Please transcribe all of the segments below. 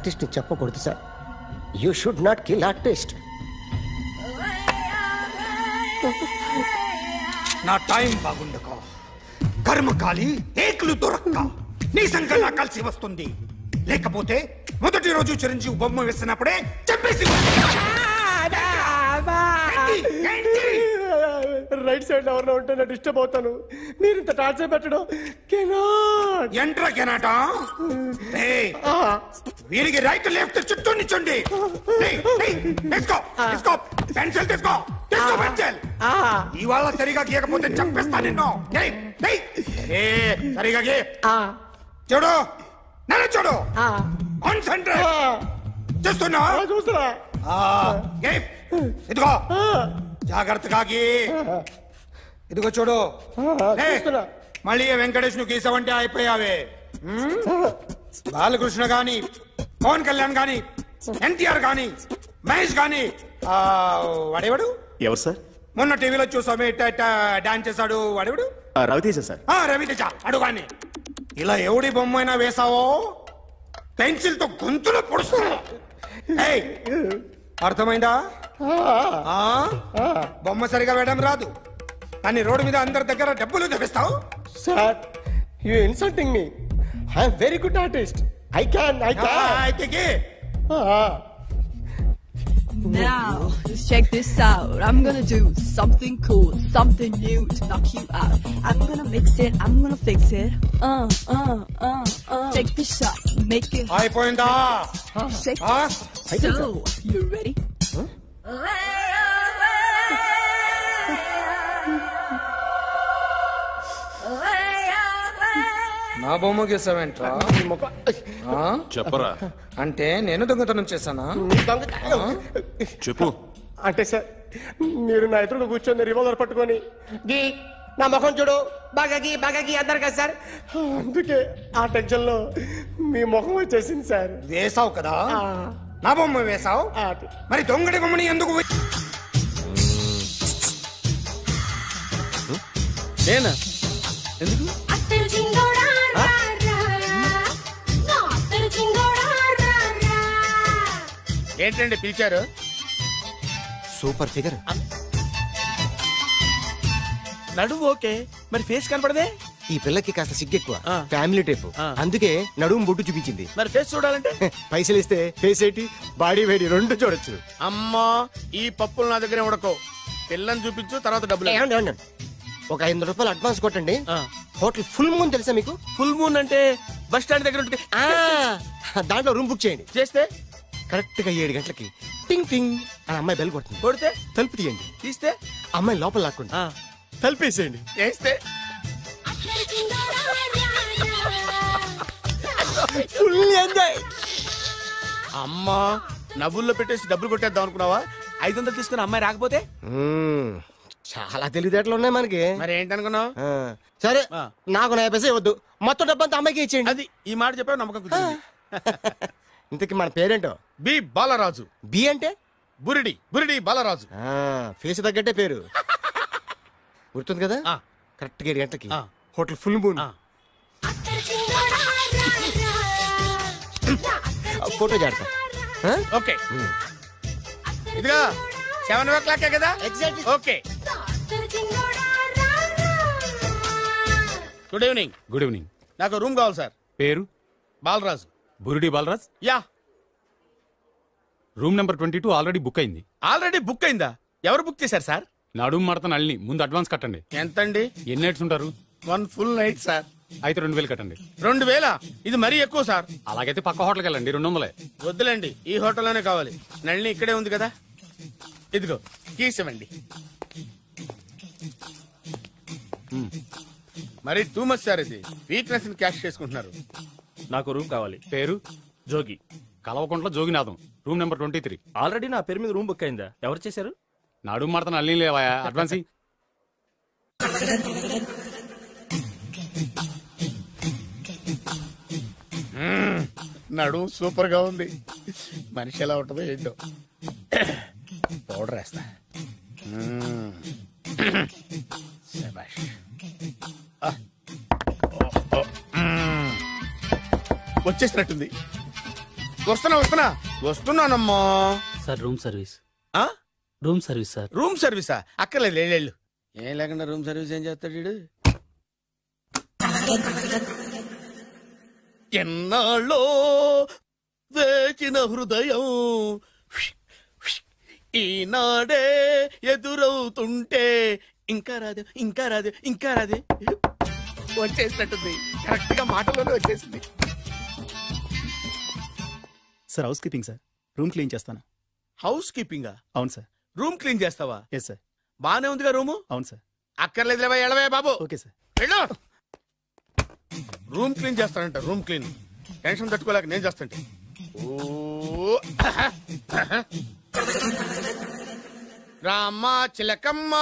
Artist ని చెప్పకూడదు sir. You should not kill artist. నా టైం బాగుండకో, కర్మకాలి ఏకులు దొరక్క నీ సంఘం నాకు కలిసి వస్తుంది. లేకపోతే మొదటి రోజు చిరంజీవి బొమ్మ వేసినప్పుడే చెప్పేసి రైట్ సైడ్ ఎవరిలో ఉంటే నేను డిస్టర్బ్ అవుతాను. మీరు ఇంత టార్చర్ పెట్టడం ఎంట్రా కెనాటా. వీరికి రైట్ లెఫ్ట్ చుట్టూ నిచ్చండి. పెన్సిల్ తీసుకో, పెన్సిల్. ఇవాళ సరిగా గీయకపోతే చంపేస్తా నిన్ను. సరిగా గీ. చూడు, నన్ను చూడు. కాన్సంట్రేట్ చేస్తున్నా. ఇదిగో జాగ్రత్తగా గీ. ఇదిగో చూడు. మళ్ళీ వెంకటేష్ ను గీసావంటే అయిపోయావే. బాలకృష్ణ గాని, పవన్ కళ్యాణ్ గాని, ఎన్టీఆర్ గాని, మహేష్ గాని, వాడేవాడు ఎవరు సార్? మొన్న టీవీలో చూసామే డాన్స్ చేశాడు వాడేవాడు? రవితేజ సార్. రవితేజ అడుగాని. ఇలా ఎవడి బొమ్మైనా వేసావో పెన్సిల్ తో గొంతులో పొడుస్తా. అర్థమైందా? బొమ్మ సరిగా వేయడం రాదు కానీ రోడ్డు మీద అందరి దగ్గర డబ్బులు తెప్పిస్తావు. Sir, you insulting me. I am very good artist. I can. Now, let's check this out. I'm gonna do something cool, something new to knock you out. I'm gonna mix it, I'm gonna fix it. Take this shot, make it hot. అయిపోయిందా? Shake it. So, you ready? నా బొమ్మ గీసావేంట్రా? చెప్పరా. అంటే నేను దొంగతనం చేశానా? చెప్పు. అంటే సార్, మీరు నా ఎదురు కూర్చొని రివాల్వర్ పట్టుకొని గీ, నా ముఖం చూడు, బాగా గీ అన్నారు కదా సార్. అందుకే ఆ టెన్షన్ లో మీ ముఖం వచ్చేసింది సార్. వేసావు కదా, నా బొమ్మ వేసావు. మరి దొంగడి బొమ్మని ఎందుకు? నేనా? ఎందుకు? ఏంటండి పిలిచారు? Super figure. నడుము ఓకే, మరి ఫేస్ కనపడదే. ఈ పిల్లకి కాస్త సిగ్గెక్కువ, ఫ్యామిలీ టైప్. అందుకే నడుము బొట్టు చూపించింది. మరి ఫేస్ చూడాలంటే పైసలు ఇస్తే ఫేస్ ఏంటి, బాడీ వేడి రెండు చూడొచ్చు. అమ్మా, ఈ పప్పులు నా దగ్గరే ఉడకో. పిల్లని చూపించు, తర్వాత డబ్బులు. ఒక 500 రూపాయలు అడ్వాన్స్ కొట్టండి. హోటల్ ఫుల్ మూన్ తెలుసా మీకు? ఫుల్ మూన్ అంటే బస్ స్టాండ్ దగ్గర ఉంటుంది. దాంట్లో రూమ్ బుక్ చేయండి. చేస్తే కరెక్ట్ గా 7 గంటలకి టింగ్ టింగ్ అని అమ్మాయి బెల్ కొడుతుంది. కొడితే తలుపు తీయండి. తీస్తే అమ్మాయి లోపల లాక్కండి. తలుపేసేయండి. చేస్తే ఫుల్ ఎంజాయ్. అమ్మా, నవ్వుల్లో పెట్టేసి డబ్బులు కొట్టేద్దాం అనుకున్నావా? 500 తీసుకుని అమ్మాయి రాకపోతే? చాలా తెలివితేటలు ఉన్నాయి మనకి. మరి ఏంటనుకున్నావు? సరే, నాకు 50 పైసలు ఇవ్వద్దు, మొత్తం డబ్బంతా అమ్మాయికి ఇచ్చేయండి. అది ఈ మాట చెప్పావు, నమ్మకం కుదిరింది. ఇంతకి మన పేరేంటో? బి బాలరాజు. బి అంటే బురిడి, బురిడి బాలరాజు. ఫేస్ తగ్గట్టే పేరు. గుర్తుంది కదా? కరెక్ట్ గా 7 గంటలకి హోటల్ ఫుల్ మూన్. ఫోటో చేడతా. ఓకే, ఇదిగా 7 o'clock కదా? Exactly. Okay. Good evening. Good evening. నాకు రూమ్ కావాలి సార్. పేరు? Balaraju. Buridi Balaraj. Yeah. Room number 22 already book అయింది. ఆల్రెడీ బుక్ అయిందా? ఎవరు బుక్ చేశారు సార్? నడుము మడత నల్లి. ముందు అడ్వాన్స్ కట్టండి. ఎంతండి? ఎన్ని నైట్స్ ఉంటారు? 1 full night సార్. అయితే 2000 కట్టండి. 2000? ఇది మరీ ఎక్కువ సార్. అలాగైతే పక్క హోటల్కి వెళ్ళండి, 200. వద్దులేండి, ఈ హోటల్లోనే కావాలి. నళిని ఇక్కడే ఉంది కదా. ఇదిగో కీసివ్వండి. మరి టూ మచ్ సార్, ఇది వీక్నెస్ ని క్యాష్ చేసుకుంటున్నారు. నాకు రూమ్ కావాలి. పేరు? జోగి. కలవకుంట్ల జోగినాథం. Room number 23. ఆల్రెడీ నా పేరు మీద రూమ్ బుక్ అయిందా? ఎవరు చేశారు? నడుము మడత నల్లి లేవా? అడ్వాన్స్. నడు సూపర్ గా ఉంది. మనిషి ఎలా ఉంటుందో ఏంటో. పౌడర్ వేస్తా. వచ్చేసినట్టుంది. వస్తున్నానమ్మా. Sir room service. ఆ? Room service sir. రూమ్ సర్వీసా? అక్కర్లేదు, వెళ్ళు. ఏం లేకుండా రూమ్ సర్వీస్ ఏం చేస్తాడు వీడు? ఎన్నాళ్ళో వేచిన హృదయం ఈనాడే ఎదురవుతుంటే ఇంకా రాదు, ఇంకా రాదు, ఇంకా రాదు. వచ్చేసినట్టుంది, కరెక్ట్ గా మాటలోనే వచ్చేసింది. Sir house keeping sir. Room clean చేస్తాను. హౌస్ కీపింగా? అవును సార్. రూమ్ క్లీన్ చేస్తావా? Yes sir. బానే ఉందిగా రూము? అవును సార్. అక్కర్లేదు, ఎడవే బాబు. Okay sir. వెళ్ళు. రూమ్ క్లీన్ చేస్తానంట, రూమ్ క్లీన్. టెన్షన్ తట్టుకోలేక నేను చేస్తాంటే. ఓ రామ చిలకమ్మ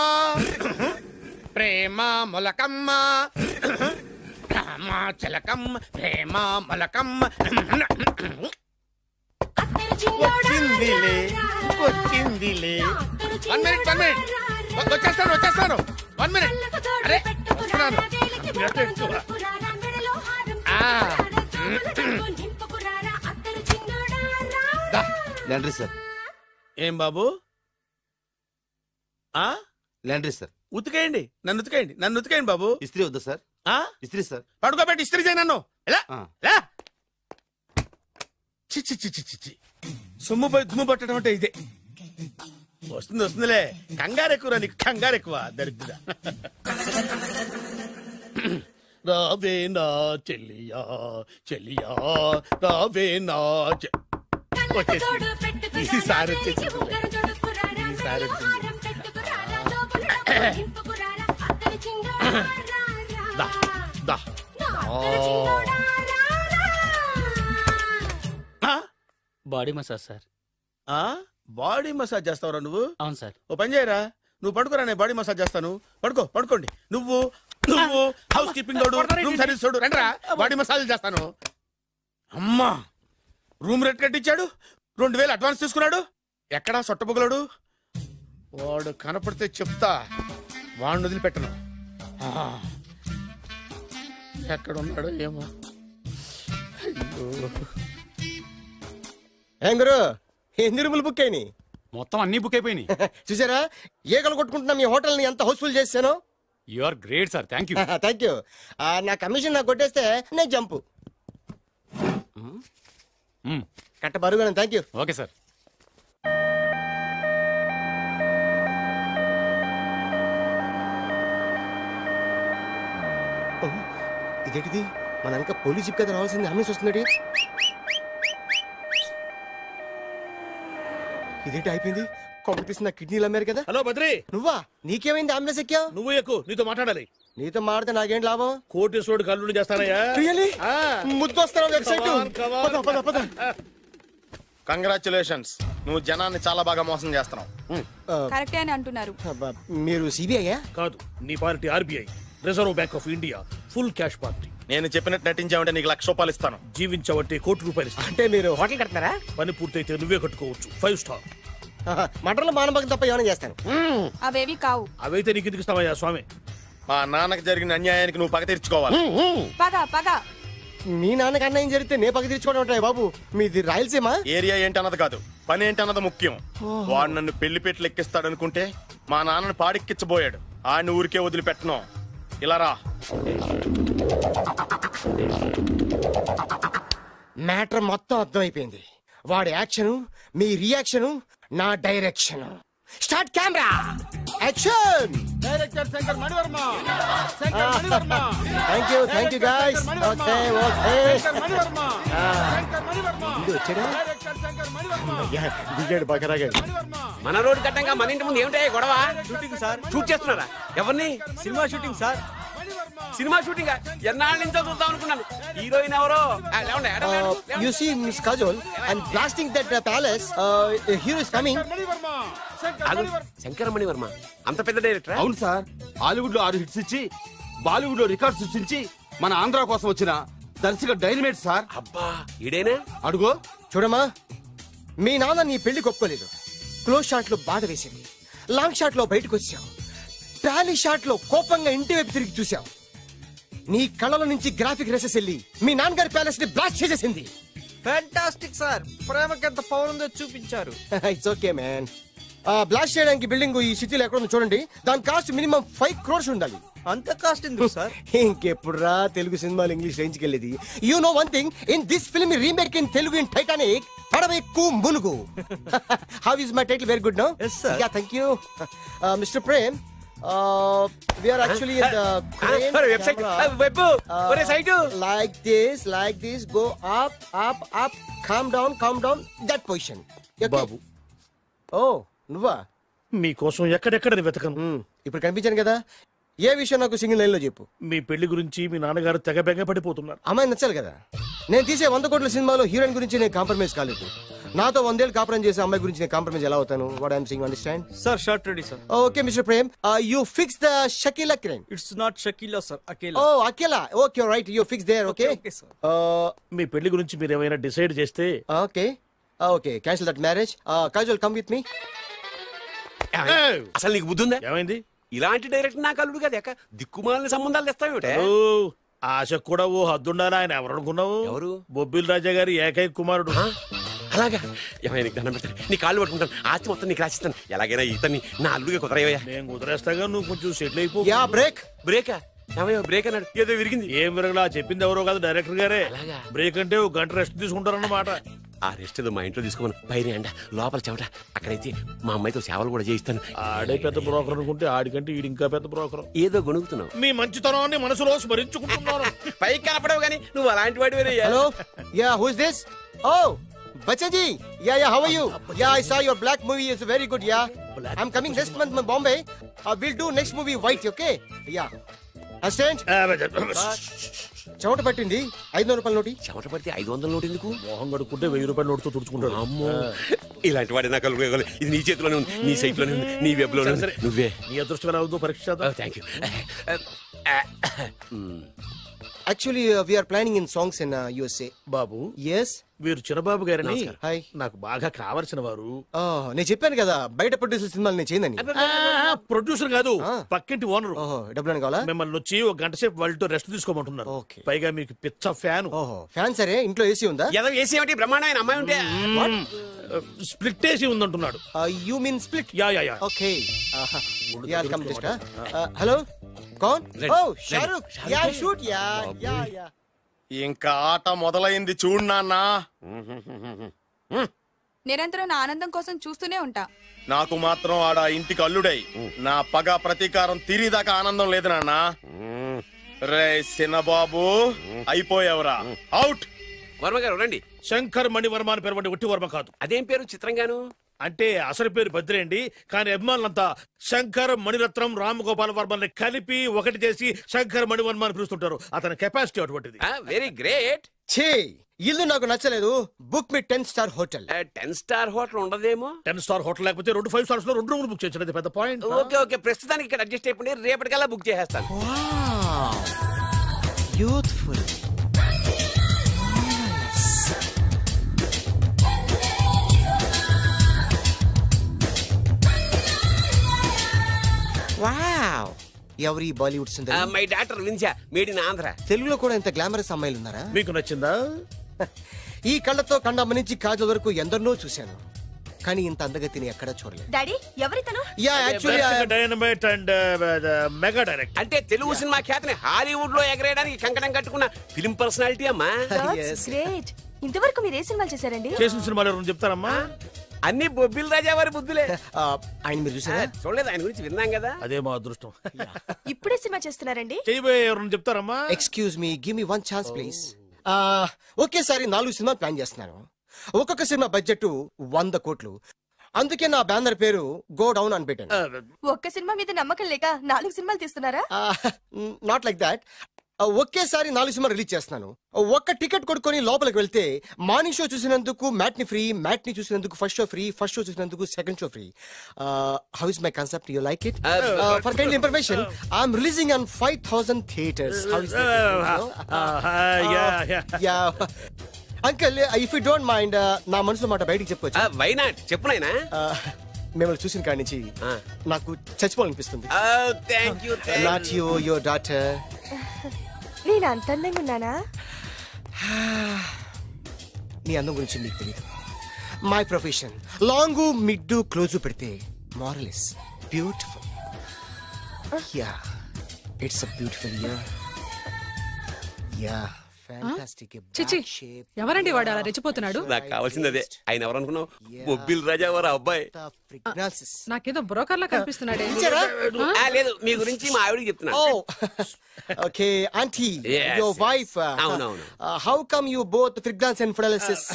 ప్రేమ మొలకమ్మ, రామ చిలకమ్మ ప్రేమ మొలకమ్మ. వచ్చిందిలే వచ్చిందిలే. 1 minute. వచ్చేస్తాను. 1 minute. అరే వస్తున్నాను. Laundry sir. ఏం బాబు? Laundry sir. ఉతికేయండి, నన్ను ఉతికేయండి బాబు. ఇస్త్రీ వద్దా సార్? ఇస్త్రీ సార్. పడుకోబెట్టి ఇస్త్రీ చేయి నన్ను. చి సొమ్ము పోయి దుమ్ము పట్టడం అంటే ఇదే. వస్తుందిలే. కంగారెక్కువ, నీకు కంగారెక్కువ దరిద్ర. రావే నా చెల్లియా చెల్లియా రావే నా ఈసారి వచ్చేసింది. Body massage sir. Body massage చేస్తావురా నువ్వు? అవును సార్. ఓ పని చేయరా, నువ్వు పడుకోరా, నేను బాడీ మసాజ్ చేస్తాను. పడుకోండి. నువ్వు హౌస్ కీపింగ్ తోడు, రూమ్ సర్వీస్ తోడు, రండిరా బాడీ మసాజ్ చేస్తాను. అమ్మా, రూమ్ రేట్ కట్టించాడు, 2000 అడ్వాన్స్ తీసుకున్నాడు. ఎక్కడా సొట్టబుగలాడు? వాడు కనపడితే చెప్తా, వాడిని వదిలిపెట్టను. ఎక్కడున్నాడో ఏమో. ఏం గురు, ఎన్ని రూములు బుక్ అయినాయి? మొత్తం అన్ని బుక్ అయిపోయినాయి. చూసారా ఏగలు కొట్టుకుంటున్నా మీ హోటల్ ని ఎంత హౌస్ఫుల్ చేశాను. You are great sir. Thank you. Thank you. నా కమిషన్ నాకు కొట్టేస్తే నేను జంపు కట్ట బరుగాను. Thank you. Okay sir. ఇదేంటిది, మన వెనక పోలీస్ జిప్ కదా రావాల్సింది, అంబులెన్స్ వస్తుంది. ఇదేంటి అయిపోయింది? కాంపిటీషన్ నా కిడ్నీలు అమ్మారు కదా. హలో బద్రి, నువ్వా? నీకేమైంది? అంబులెన్స్ ఎక్కావు? నువ్వు ఎక్కువ, నీతో మాట్లాడాలి. నీతో మాడితే నాకేం లాభం? కోటేశ్వరుడు కల్లుడు చేస్తానయ్యా. ముద్దు వస్తాను వెబ్సైట్. కంగ్రాచులేషన్స్, నువ్వు జనాన్ని చాలా బాగా మోసం చేస్తున్నావు. కరెక్టే అని అంటున్నారు. మీరు సిబిఐ కాదు, నీ party RBI, reserve bank of India, full cash party. నేను చెప్పినట్టు నటించావంటే నీకు ₹1,00,000 ఇస్తాను. జీవించావంటే ₹1,00,00,000 ఇస్తాను. అంటే మీరు హోటల్ కడతారా? పని పూర్తయితే నువ్వే కట్టుకోవచ్చు, 5 స్టార్. మటన్లో మానభంగం తప్ప ఏమైనా చేస్తాను. అవేవి కావు. అవైతే నీకు ఎందుకు ఇస్తావయ్యా స్వామి? మా నాన్నకి జరిగిన అన్యాయానికి నువ్వు పగ తీర్చుకోవాలి. పగ మీ నాన్నకి అన్యాయం జరిగితే నే పగ తీర్చుకోవడం ఉంటాయి బాబు. మీది రాయలసీమ. ఏరియా ఏంటన్నది కాదు, పని ఏంటన్నది ముఖ్యం. వాడు నన్ను పెళ్లి పెట్లు ఎక్కిస్తాడనుకుంటే మా నాన్నని పాడెక్కించబోయాడు. ఆడిని ఊరికే వదిలిపెట్టను. ఇలా రా. మ్యాటర్ మొత్తం అర్థమైపోయింది. వాడి యాక్షన్, మీ రియాక్షన్, నా direction. Start camera, action. Director Shankar Mani Varma. Thank you guys. Okay దిగాడు బకరాగాడు. మన రోడ్డు కట్టంగా మన ఇంటి ముందు ఏమిటాయి గొడవ? Shooting sir. షూట్ చేస్తున్నారా? ఎవరిని? Cinema shooting sir. Cinema shooting ఎన్నాళ్ళ నుంచో చూద్దాం అనుకున్నాను. హీరోయిన్ ఎవరో? You see Miss Kajol, I'm blasting that palace. Hero is coming. Shankara Mani Varma అంత పెద్ద డైరెక్టర్? అవును సార్. హాలీవుడ్ లో 6 హిట్స్ ఇచ్చి బాలీవుడ్ లో రికార్డ్ సృష్టించి మన ఆంధ్ర కోసం వచ్చిన దర్శక డైనమేట్ సార్. అబ్బా, ఈడేనా? అడుగో. చూడమ్మా, మీ నాన్న నీ పెళ్లి ఒప్పుకోలేదు. క్లోజ్ షాట్ లో బాధ వేసింది, లాంగ్ షాట్ లో బయటకు వచ్చావు, టాలీ షాట్ లో కోపంగా ఇంటి వైపు తిరిగి చూసావు. నీ కళ్ళల నుంచి గ్రాఫిక్ రెసెస్ వెళ్ళి మీ నాన్నగారి ప్యాలెస్ ని బ్లాస్ట్ చేసేసింది. ఫ్యాంటాస్టిక్ సార్, ప్రేమకి ఎంత పవర్ ఉందో చూపించారు. It's okay man. బ్లాస్ట్ చేయడానికి బిల్డింగ్ ఈ సిటీలో ఎక్కడ ఉందో చూడండి. దాని కాస్ట్ మినిమం 5 crores ఉండాలి. అంత కాస్ట్ ఎందుకు సార్? ఇంకెప్పుడురా తెలుగు సినిమాలు ఇంగ్లీష్ రేంజ్కి వెళ్ళేది. You know one thing, in this film remake in Telugu in Titanic పడవెక్కు మునుగు. How is my title? Very good no. Yes, sir. Yeah thank you mister Prem. We are actually in the crane website camera. Web ఒరే site like this, go up, calm down, that position. Okay? బాబు Oh, నువ్వా? మీకోసం ఎక్కడెక్కడ వెతకను. ఇప్పుడు కనిపించాను కదా. ఏ విషయం నాకు single line లో చెప్పు. మీ పెళ్లి గురించి మీ నాన్నగారు తెగ బెంగ పడిపోతున్నారు. అమ్మాయి నచ్చాలి కదా. నేను తీసే 100 కోట్ల సినిమాలో హీరోయిన్ గురించి నేను కాంప్రమైజ్ కాలేదు. నాతో 100 ఏళ్ళు కాపురం చేసే అమ్మాయి గురించి నేను కాంప్రమైజ్ ఎలా అవుతాను? What I'm saying, understand? Sir shot ready sir. Okay mister Prem, you fix the Shakeela crime. It's not Shakeela sir, Akela. Oh Akela. Okay right, you fix there. Okay Okay, sir. మీ పెళ్లి గురించి మీరు ఏమైనా డిసైడ్ చేస్తే okay cancel that marriage. Kajal come with me. అసలు నీకు బుద్ధి ఉందా? ఏమైంది? ఇలాంటి డైరెక్టర్ నాకు అల్లుడు కదా, దిక్కుమాలని సంబంధాలు తెస్తావేమిటే? ఆశకు కూడా ఓ హద్దుండాలి. ఆయన ఎవరు అనుకున్నావు? ఎవరు? బొబ్బిల్ రాజా గారి ఏకైక కుమారుడు. అలాగా? ఏమైనా నీకు దండం పెడతాను, నీ కాళ్ళు పట్టుకుంటాను, ఆస్తి మొత్తం నీకు రాసిస్తాను. ఎలాగైనా ఇతన్ని నా అల్లుడిగా కుదరయ్యా. నేను కుదిరేస్తాగా, నువ్వు కొంచెం సెటిల్ అయిపో. Yeah break. బ్రేకా? ఏమయ్యా బ్రేక్ అన్నాడు, ఏదో విరిగింది. ఏం విరగలా? చెప్పింది ఎవరో కాదు, డైరెక్టర్ గారే. అలాగా? బ్రేక్ అంటే ఒక గంట రెస్ట్ తీసుకుంటారన్నమాట. ఆ రెస్ట్ ఏదో మా ఇంట్లో తీసుకోమను. పైన ఎండ, లోపల చెమట. అక్కడైతే మా అమ్మాయితో సేవలు కూడా చేయిస్తాను. ఆడే పెద్ద బ్రోకర్ అనుకుంటే ఆడికంటే ఈడు ఇంకా పెద్ద బ్రోకర్. ఏదో గొణుగుతున్నావు. మీ మంచితనాన్ని మనసులో స్మరించుకుంటున్నాను. పైకి కనపడవు కానీ నువ్వు అలాంటి వాడి వేరే. Hello, yeah who is this? Oh Bachchan ji, yeah, how are you? Yeah, I saw your black movie is very good, yeah. I'm coming next month in Bombay. We'll do next movie white, okay? Yeah. Assistant? చెమట పట్టింది. 500 రూపాయల నోటి. చెమట పడితే 500 note ఎందుకు? మోహం కడుక్కుంటే 1000 రూపాయల నోటుతో తుడుచుకుంటాడు. అమ్మో, ఇలాంటి వాడి నాకు ఇది నీ చేతిలోనే ఉంది, నీ సైట్ లోనే ఉంది, నీ వెబ్ లోనే ఉంది. నువ్వే. నీ అదృష్టం ఎలా ఉందో పరీక్ష. Thank you. Actually, we are planning in songs in USA. Babu, Yes. వీరు చిన్నబాబు గారిని హాయ్. నాకు బాగా కావలసిన వారు. నేను చెప్పాను కదా బయట ప్రొడ్యూసర్ సినిమాలు నేను చేయదని. ప్రొడ్యూసర్ కాదు, పక్కింటి ఓనరు. డబ్బులు కావాలా? మిమ్మల్ని వచ్చి ఒక గంట సేపు వాళ్ళతో రెస్ట్ తీసుకోమంటున్నారు. Okay. పైగా మీకు పిచ్చ ఫ్యాన్. ఫ్యాన్ సరే, ఇంట్లో ఏసీ ఉందా? ఏదో ఏసీ ఏమిటి, బ్రహ్మాండమైన అమ్మాయి ఉంటే. స్ప్లిట్ ఏసీ ఉందంటున్నాడు. You mean split? Yeah. Okay. Yeah, I'll come just. Hello? Kaun? Oh, Shahrukh. Yeah, shoot. Yeah. ఇంకా ఆట మొదలైంది చూడు నాన్న. నిరంతరం నా ఆనందం కోసం చూస్తూనే ఉంటా. నాకు మాత్రం ఆడ ఇంటికి అల్లుడై నా పగ ప్రతీకారం తీరిదాకా ఆనందం లేదు నాన్న. రే సిన్నబాబు, అయిపోయావురా, అవుట్. వర్మ గారు రండి. శంకర్ మణివర్మ అని పేరు, ఒట్టి వర్మ కాదు. అదేం పేరు చిత్రంగాను? అంటే అసలు పేరు భద్రేండి, కానీ అభిమానులంతా శంకర్ మణిరత్నం రామగోపాల వర్మని కలిపి ఒకటి చేసి శంకర్ మణివర్మ అని పిలుస్తుంటారు. అతని కెపాసిటీ అటువంటిది. Very great. ఛీ, ఇల్లు నాకు నచ్చలేదు. బుక్ మీ 10 star హోటల్. 10 star హోటల్ ఉండదేమో. 10 star హోటల్ లేకపోతే 2 5 stars లో 2 రూములు బుక్ చేయొచ్చు. పెద్ద పాయింట్. ఓకే, ప్రస్తుతానికి ఇక్కడ అడ్జస్ట్ అయిపోయి రేపటికల్లా బుక్ చేసేస్తాను. యూత్ఫుల్. వావ్, ఎవరి బాలీవుడ్ సుందరి? మై డాక్టర్ విన్సా, మేడ్ ఇన్ ఆంధ్ర. తెలుగులో కూడా ఇంత గ్లామరస్ అమ్మాయిలు ఉన్నారా? మీకు నచ్చిందా? ఈ కళ్ళతో కండమ్మ నుంచి కాజల్ వరకు ఎందరినో చూశాను, కానీ ఇంత అందగతిని ఎక్కడా చూడలేదు. డాడీ ఎవరితను? Yeah, actually dynamite and mega direct. అంటే తెలుగు సినిమా ఖ్యాతిని హాలీవుడ్ లో ఎగరేయడానికి కంకణం కట్టుకున్న ఫిలిం పర్సనాలిటీ అమ్మా. గ్రేట్. ఇంతవరకు మీరు ఏ సినిమాలు చేశారండి? చేసిన సినిమాలు ఎవరు చెప్తారమ్మా? అన్ని బొబ్బిల్ రాజా వారి బుద్ధులే. ఆయన మీరు చూసారా? చూడలేదు, ఆయన గురించి విన్నాం కదా. అదే మా అదృష్టం. ఇప్పుడే సినిమా చేస్తున్నారండి? చేయబోయే ఎవరు చెప్తారమ్మా? Excuse me, give me 1 chance please. ఒకేసారి 4 సినిమాలు ప్లాన్ చేస్తున్నాను. ఒక్కొక్క సినిమా బడ్జెట్ 100 కోట్లు. అందుకే నా బ్యానర్ పేరు గో డౌన్ అని పెట్టాను. ఒక్క సినిమా మీద నమ్మకం లేక 4 సినిమాలు తీస్తున్నారా? Not like that. ఒకేసారి 4 సినిమా రిలీజ్ చేస్తున్నాను. ఒక్క టికెట్ కొనుక్కొని లోపలికి వెళ్తే మార్నింగ్ షో చూసినందుకు మ్యాట్ని ఫ్రీ, మ్యాట్ని చూసినందుకు first show free, first show చూసినందుకు second show free. How is my concept? You like it? For kind information, I'm releasing on 5000 theatres. How is uncle, if you don't mind, నా మనసులో మాట బయటికి చెప్పొచ్చు? Why not, చెప్పు నాయనా. మిమ్మల్ని చూసిన కాడి నుంచి నాకు చచ్చిపోవాలనిపిస్తుంది. Not you, your daughter. నేను అంత అందంగా ఉన్నానా? నీ అందం గురించి నీకు తెలియదు. My profession long mid close పెడితే moral is beautiful. Yeah it's a beautiful year. Yeah fantastic. చిచి ఎవరండి వాడు అలా రెచ్చిపోతున్నాడు? నాకు కావాల్సింది అదే. ఆయన ఎవరు అనుకున్నావు? బొబ్బిల్ రాజా వారు అబ్బాయి. నాకేదో బ్రోకర్ లా కనిపిస్తున్నాడే. లేదు, మీ గురించి మా ఆవిడకి చెప్తున్నాను. Okay auntie, your wife. అవునవును. How come you both fragrance and ఫిడలిసిస్?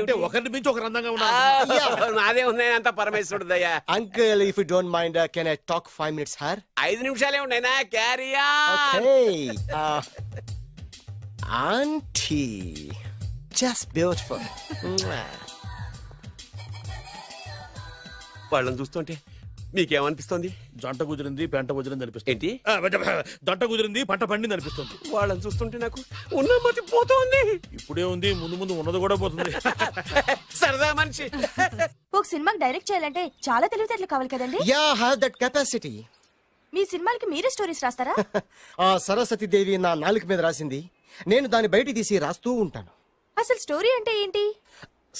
అంటే ఒకరిని మించి ఒకరు అందంగా ఉన్నారు. నాదే ఉన్నాయి అంత పరమేశ్వరుడు దయ్యా. Uncle, if you don't mind, can I talk 5 minutes her? 5 నిమిషాలే ఉన్నాయినా. Carry on. Okay Auntie, just beautiful. వాళ్ళని చూస్తుంటే మీకేమనిపిస్తుంది? జంట కుదిరింది పెంట కుదిరింది అనిపిస్తుంది. ఏంటి? జంట కుదిరింది పంట పండింది అనిపిస్తుంది. వాళ్ళని చూస్తుంటే నాకు ఉన్న మతి పోతోంది. ఇప్పుడే ఉంది, ముందు ముందు ఉన్నది కూడా పోతుంది. సరదా మనిషి. ఒక సినిమాకి డైరెక్ట్ చేయాలంటే చాలా తెలివితేటలు కావాలి కదండి? Yeah, have that capacity. మీ సినిమాలకి మీరే స్టోరీస్ రాస్తారా? సరస్వతి దేవి నా నాలుక మీద రాసింది, నేను దాన్ని బయట తీసి రాస్తూ ఉంటాను. అసలు స్టోరీ అంటే ఏంటి?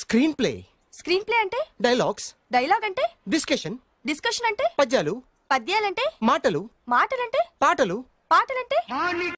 Screen play. స్క్రీన్ ప్లే అంటే? డైలాగ్స్. డైలాగ్ అంటే? డిస్కషన్. డిస్కషన్ అంటే? పద్యాలు. పద్యాలంటే? మాటలు. మాటలంటే? పాటలు. పాటలంటే?